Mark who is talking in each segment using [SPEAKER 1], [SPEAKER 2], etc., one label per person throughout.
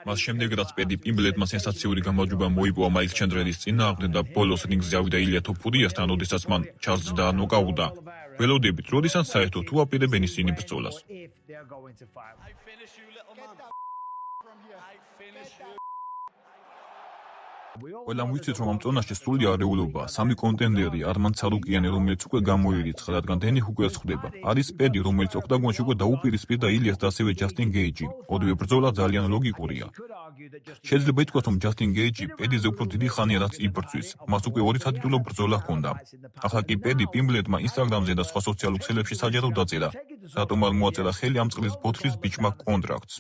[SPEAKER 1] მას შემდეგ, რაც პედი პიმბლეტმა სენსაციური გამარჯვება მოიპოვა მაიკლ ჩენდლერის წინააღმდეგ და ბოლოს რინგზე ავიდა ილია თოფურიასთან, როდესაც მან ჩარლზი დაანოკაუტა, ველოდებით, როდესაც საერთოდ თუ აპირებენ ისინი ბრძოლას. ყველამ ვიცით, რომ ამ წონაში სრული არეულობაა. სამი კონტენდერი, არმან ცარუკიანი, რომელიც უკვე გამოირიცხა, რადგან დენი ჰუკერს ხვდება. არის პედი, რომელიც ოქტაგონში უკვე დაუპირისპირდა ილიას და ასევე ჯასტინ გეიჯი. ორივე ბრძოლა ძალიან ლოგიკურია. შეიძლება ითქვას, რომ ჯასტინ გეიჯი პედიზე უფრო დიდი ხანია რაც იბრძვის. მას უკვე 2 სატიტულო ბრძოლა ჰქონდა. ახლა კი პედი პიმბლეტმა ინსტაგრამზე და სხვა სოციალურ ქსელებში საჯარო დაწერა, რატომ არ მოაწერა ხელი ამ წყლის ბოთლის ბიჭმა კონტრაქტს.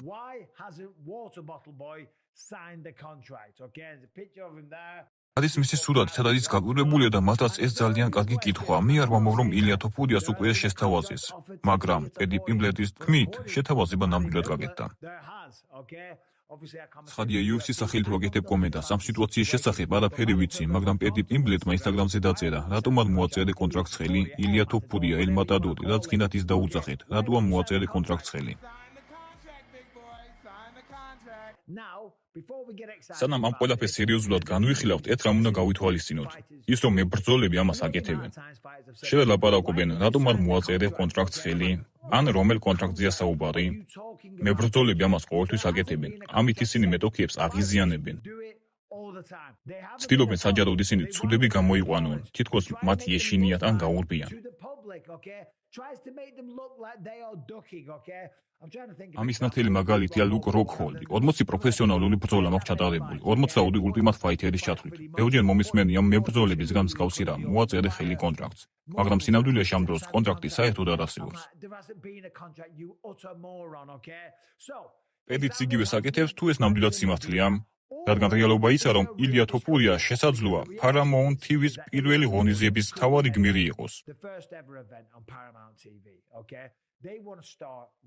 [SPEAKER 1] არის მისი სურათი, სადაც გაკვირვებულია და მათაც ეს ძალიან კარგი კითხვა. მე არ ვამბობ, რომ ილია თოფურიას უკვე შესთავაზეს, მაგრამ პედი პიმბლეტის თქმით, შეთავაზება ნამდვილად გაკეთდა. ცხადია, UFC-ს სახელით ვაკეთებ კომენტარს. ამ სიტუაციის შესახებ არაფერი ვიცი, მაგრამ პედი პიმბლეტმა ინსტაგრამზე დაწერა, რატომ არ მოაწერე კონტრაქტს ხელი ილია თოფურია, ელ მატადორი, რაც გინდათ ის დაუძახეთ, რატომ არ მოაწერე კონტრაქტს ხელი. სანამ ამ ყველაფერს სერიოზულად განვიხილავთ, ერთ რამ უნდა გავითვალისწინოთ. ის, რომ მებრძოლები ამას აკეთებენ. შეელაპარაკობენ, რატომ არ მოაწერე კონტრაქტს ხელი, ან რომელ კონტრაქტზეა საუბარი. მებრძოლები ამას ყოველთვის აკეთებენ. ამით ისინი მეტოქიებს აღიზიანებენ. ცდილობენ საჯაროდ ისინი ცუდები გამოიყვანონ, თითქოს მათ ეშინიათ ან გაურბიან. ამის ნათელი მაგალითია ლუკ როკჰოლდი. 40 პროფესიონალური ბრძოლა მაქვს ჩატარებული, 42 ულტიმატ ფაითერის ჩათვლით. ბევრჯერ მომისმენია მებრძოლებისგან მსგავსი რამ, მოაწერე ხელი კონტრაქტს. მაგრამ სინამდვილეში ამ დროს კონტრაქტი საერთოდ არ არსებობს. პედიც იგივეს აკეთებს, თუ ეს ნამდვილად სიმართლეა. რადგან რეალობა ისაა, რომ ილია თოფურია შესაძლოა Paramount TV-ს პირველი ღონისძიების მთავარი გმირი იყოს.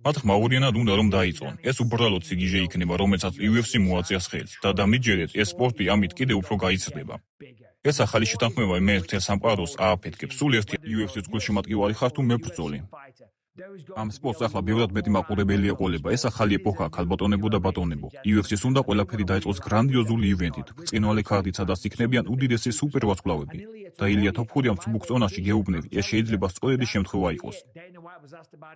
[SPEAKER 1] მათ ხმაურიანად უნდა რომ დაიწყონ. ეს უბრალოდ სიგიჟე იქნება, რომელსაც UFC მოაწიას ხელს და დამიჯერეთ, ეს სპორტი ამით კიდევ უფრო გაიზრდება. ეს ახალი შეთანხმება მე მთელ სამყაროს ააფეთქებს. სულ ერთი UFC-ს გულშემატკივარი ხარ თუ მებრძოლი. ამ სპორტს ახლა ბევრად მეტი მაყურებელი ეყოლება. ეს ახალი ეპოქა, ქალბატონებო და ბატონებო. UFC-ს უნდა ყველაფერი დაიწყოს გრანდიოზული ივენთით. ბრწყინვალე ქარდით, სადაც იქნებიან უდიდესი სუპერვარსკვლავები. და ილია თოფურიამ მსუბუქ წონაში გეუბნები, ეს შეიძლება სწორედი შემთხვევა იყოს.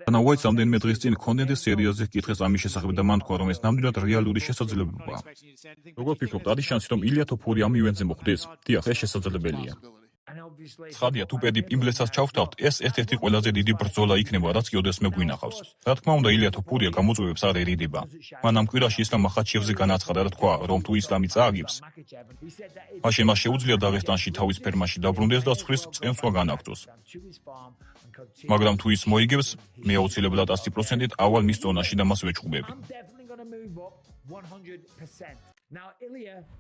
[SPEAKER 1] დანა უაიტს რამდენიმე დღის წინ კონტენტის სერიალზე ჰკითხეს ამის შესახებ და მან თქვა, რომ ეს ნამდვილად რეალური შესაძლებლობაა. როგორ ფიქრობთ, არის შანსი, რომ ილია თოფური ამ ივენთზე მოხვდეს? დიახ, ეს შესაძლებელია. ცხადია, თუ პედი პიმბლეტსაც ჩავთავთ, ეს ერთ-ერთი ყველაზე დიდი ბრძოლა იქნება, რაც კი ოდესმე გვინახავს. რა თქმა უნდა, ილია თოფურია გამოწვევებს არ ერიდება. მან ამ კვირაში ისლამ მახაჩიევზე განაცხადა და თქვა, რომ თუ ისლამი წააგებს, მაშინ მას შეუძლია დაღესტანში თავის ფერმაში დაბრუნდეს და ცხვრის წენსვა განაგრძოს. მაგრამ თუ ის მოიგებს, მე აუცილებლად 100%-ით ავალ მის წონაში და მას ვეჭუბები.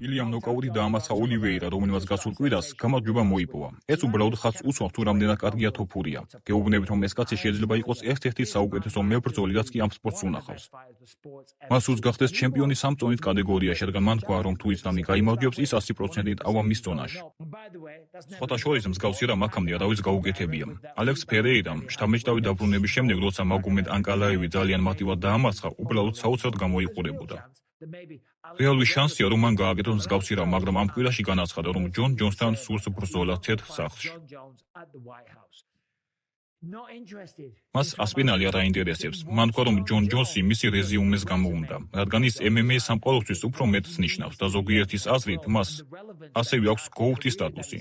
[SPEAKER 1] ილიამ ნოკაუტი დაამარცხა ოლივეირა, რომელმაც გასულ კვირას გამარჯვება მოიპოვა. ეს უბრალოდ ხაზს უსვამს, თუ რამდენად კარგია თოფურია. გეუბნებით, რომ ეს კაცი შეიძლება იყოს ერთ-ერთი საუკეთესო მებრძოლი, რაც კი ამ სპორტს უნახავს. მას უს გახდეს ჩემპიონი 3 წონით კატეგორიაში, რადგან მან თქვა, რომ თუ ისლამი გაიმარჯვებს, ის 100%-ით ავა მის წონაში. სხვათა შორის მსგავსი რამ აქამდე არავის გაუკეთებია. ალექს ფერეირამ შთამბეჭდავი დაბრუნების შემდეგ, როცა მაგომედ ანკალაევი ძალიან მარტივად დაამარცხა, უბრალოდ საოცრად გამოიყურებოდა. რეალური შანსია, რომ მან გააკეთოს მსგავსი რამ, მაგრამ ამ კვირაში განაცხადა, რომ ჯონ ჯონსთან სურს ბრძოლა თეთრ სახლში. მას ასპინალი არ აინტერესებს. მან თქვა, რომ ჯონ ჯონსი მისი რეზიუმეს გამოუნდა, რადგან ის MMA სამყაროსთვის უფრო მეტს ნიშნავს და ზოგიერთის აზრით მას ასევე აქვს გოუთის სტატუსი.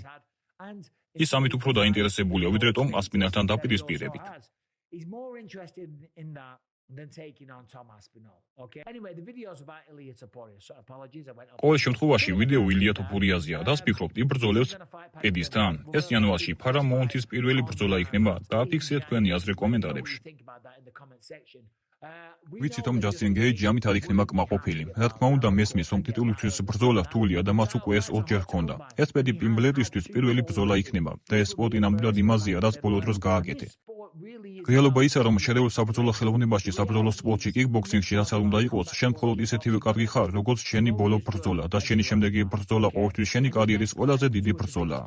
[SPEAKER 1] ის ამით უფრო დაინტერესებულია, ვიდრე ტომ ასპინალთან დაპირისპირებით. ყოველ შემთხვევაში ვიდეო ილია თოფურიაზეა. რას ფიქრობთ, იბრძოლებს პედისთან? ეს იანვარში Paramount-ის პირველი ბრძოლა იქნება? დააფიქსირეთ თქვენი აზრი კომენტარებში. ვიცით, რომ ჯასტინ გეიჯი ამით არ იქნება კმაყოფილი. რა თქმა უნდა, მესმის, რომ ტიტულისთვის ბრძოლა რთულია და მას უკვე ეს ორჯერ ჰქონდა. ეს პედი პიმბლეტისთვის პირველი ბრძოლა იქნება და ეს სპორტი ნამდვილად იმაზეა, რაც ბოლო დროს გააკეთე. რეალობა ისაა, რომ შერეულ საბრძოლო ხელოვნებაში, საბრძოლო სპორტში, კიკბოქსინგში, რაც არ უნდა იყოს, შენ მხოლოდ ისეთივე კარგი ხარ, როგორც შენი ბოლო ბრძოლა და შენი შემდეგი ბრძოლა ყოველთვის შენი კარიერის ყველაზე დიდი ბრძოლაა.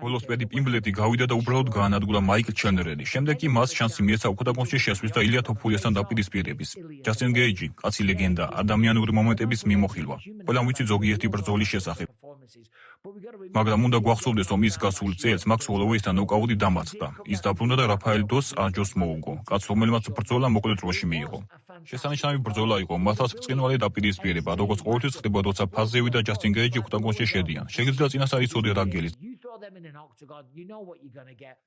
[SPEAKER 1] ბოლოს პედი პიმბლეტი გავიდა და უბრალოდ გაანადგურა მაიკლ ჩენდლერი. შემდეგ კი მას შანსი მიეცა ოქტაგონში შესვლის და ილია თოფურიასთან დაპირისპირების. ჯასტინ გეიჯი, კაცი ლეგენდა, ადამიანური მომენტების მიმოხილვა. ყველამ ვიცით ზოგიერთი ბრძოლის შესახებ. მაგრამ უნდა გვახსოვდეს, რომ ის გასულ წელს მაქს ჰოლოვეისთან ნოკაუტი დამარცხდა. ის დაბრუნდა და რაფაელ დოს ანჯოს მოუგო, კაცს რომელმაც ბრძოლა მოკლე დროში მიიღო. შესანიშნავი ბრძოლა იყო, მართლაც ბრწყინვალე დაპირისპირება, როგორც ყოველთვის ხდება, როცა ფაზევი და ჯასტინ გეიჯი ოქტაგონში შედიან. შეგიძლია წინასწარ იცოდე რა გელის.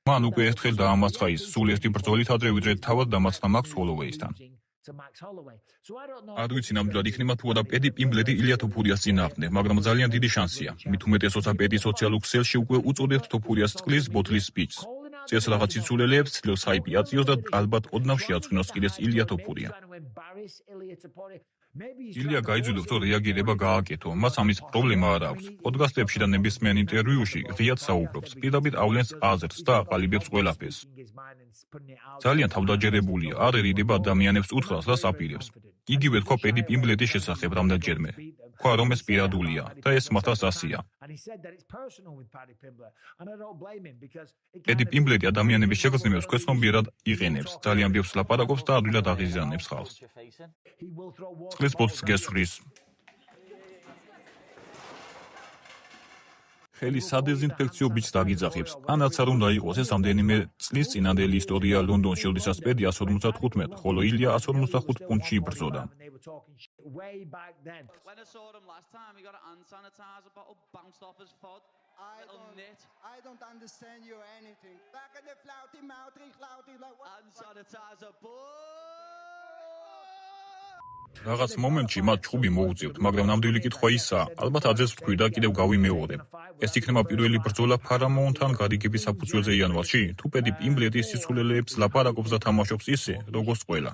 [SPEAKER 1] მან უკვე ერთხელ დაამარცხა ის, სულ ერთი ბრძოლით ადრე ვიდრე თავად დამარცხდა მაქს ჰოლოვეისთან. არ ვიცი ნამდვილად იქნება თუ არა პედი პიმბლეტი ილია თოფურიას წინააღმდეგ, მაგრამ ძალიან დიდი შანსია. მით უმეტესოცა პედი სოციალურ ქსელში უკვე უწოდებთ თოფურიას წყლის ბოთლის სპიჩს. წეს რაღაც იცულელებს ცდილობს ჰაიპი აწიოს და ალბათ ოდნავ შეაწყვინოს კიდეს ილია თოფურია. ილია გაიძულებს, რომ რეაგირება გააკეთო, მას ამის პრობლემა არ აქვს. პოდკასტებში და ნებისმიერ ინტერვიუში ღიად საუბრობს, პირდაპირ ავლენს აზრს და აყალიბებს ყველაფერს. ძალიან თავდაჯერებულია, არ ერიდება ადამიანებს უთხრავს და საპირებს. იგივე თქვა პედი პიმბლეტის შესახებ რამდენჯერმე. თქვა, რომ ეს პირადულია და ეს მართლაც ასია. პედი პიმბლეტი ადამიანების შეგრძნებებს ქვეცნობიერად იყენებს, ძალიან ბევრს ლაპარაკობს და ადვილად აღიზიანებს ხალხს. წყლის ბოთლს გესვრის. ხელი სადეზინფექციო ბიჭს დაგიძახებს. ანაც არ უნდა იყოს ეს რამდენიმე წლის წინანდელი ისტორია ლონდონში, როდესაც პედი 155, ხოლო ილია 155 ფუნტში იბრძოდა.
[SPEAKER 2] I don't understand you anything. Back in the flouty mouthy like what? Unsanitizer
[SPEAKER 1] რაღაც მომენტში მათ ჩხუბი მოუწევთ, მაგრამ ნამდვილი კითხვა ისაა, ალბათ აძებს ვთქვი და კიდევ გავიმეორებ. ეს იქნება პირველი ბრძოლა ფარამოუნთან გარიგების საფუძველზე იანვარში, თუ პედი პიმბლეტი სიცოცხლეებს ლაპარაკობს და თამაშობს ისე, როგორც ყველა.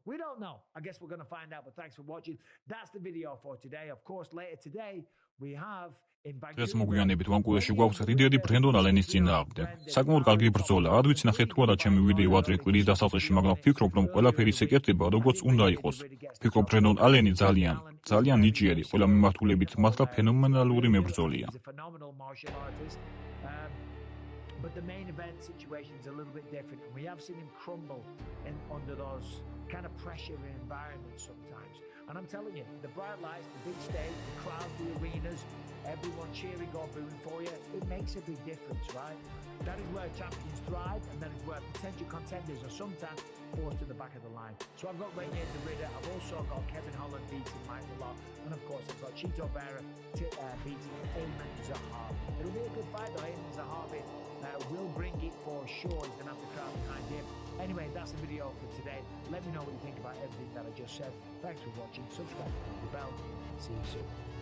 [SPEAKER 3] We don't know. I guess we're going to find out, but thanks for watching. That's the video for today. Of course, later today, we have in
[SPEAKER 1] დღეს მოგვიანებით ვანკუვერში გვაქვს რიდერი ბრენდონ ალენის წინააღმდეგ. საკმაოდ კარგი ბრძოლა. არ ვიცი ნახეთ თუ არა ჩემი ვიდეო ადრე კვირის დასაწყისში, მაგრამ ვფიქრობ, რომ ყველაფერი ეკეთება, როგორც უნდა იყოს. ვფიქრობ, ბრენდონ ალენი ძალიან ნიჭიერი, ყველა მიმართულებით მართლა ფენომენალური მებრძოლია.
[SPEAKER 3] But the main event situation is a little bit different, and we have seen him crumble under those kind of pressure environments sometimes. And I'm telling you, the bright lights, the big stage, the crowd, the arenas, everyone cheering or booing for you, it makes a big difference, right? That is where champions thrive, and that is where potential contenders are sometimes forced to the back of the line. So I've got Rainier the Ridder, I've also got Kevin Holland beating Michael Law, and of course I've got Chito Vera beating Ayman Zahar. It'll be a good fight though. Ayman Zahar will bring it for sure. He's going to have the crowd behind him. Anyway, that's the video for today. Let me know what you think about everything that I just said. Thanks for watching. Subscribe, hit the bell. See you soon.